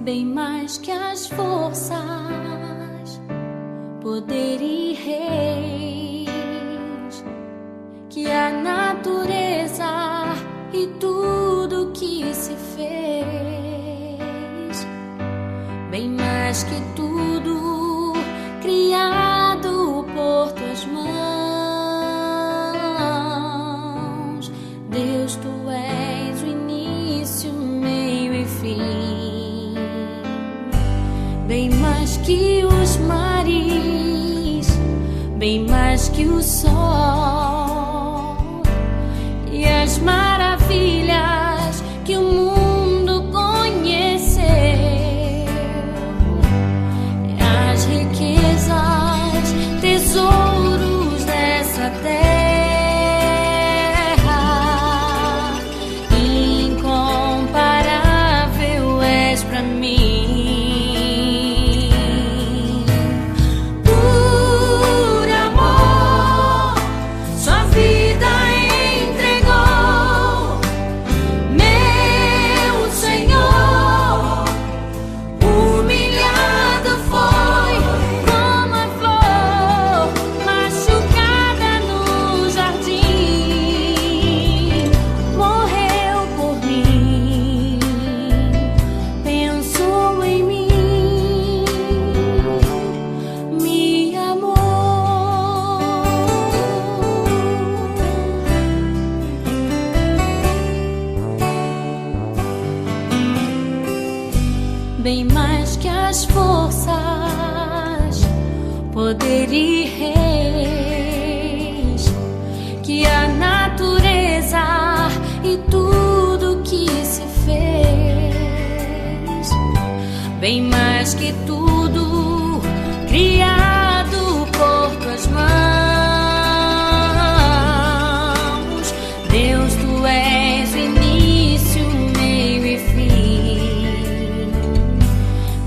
bem mais que as forças, poder e reis, que a natureza e tudo que se fez, bem mais que tudo criado por tuas mãos. Deus, tu és o início, meio e fim, bem mais que os mares, bem mais que o sol e as maravilhas que o mundo conheceu, as riquezas, tesouros dessa terra, incomparável és pra mim. Bem mais que as forças, poder e reis, que a natureza e tudo que se fez, bem mais que tudo criado por tuas mãos. Deus, tu és o início, meio e fim,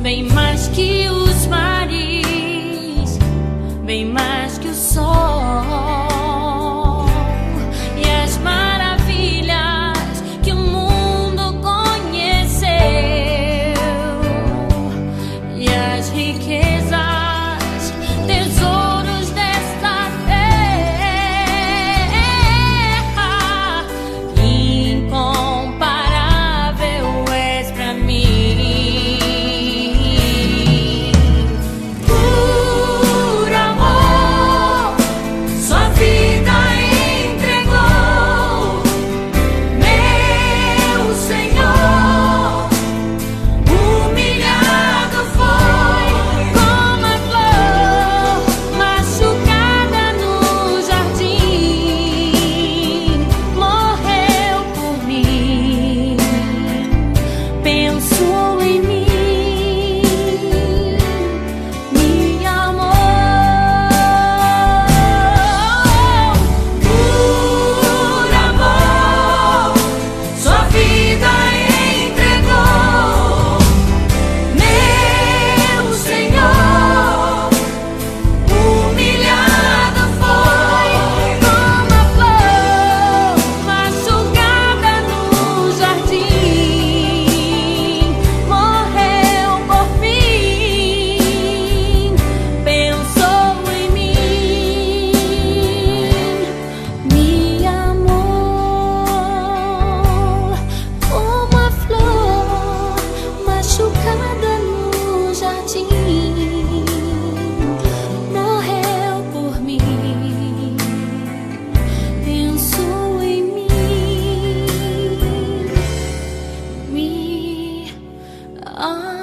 bem mais que os mares, bem mais que o sol e as maravilhas que o mundo conheceu, e as riquezas, tesouros desta terra, incomparável és pra mim. Oh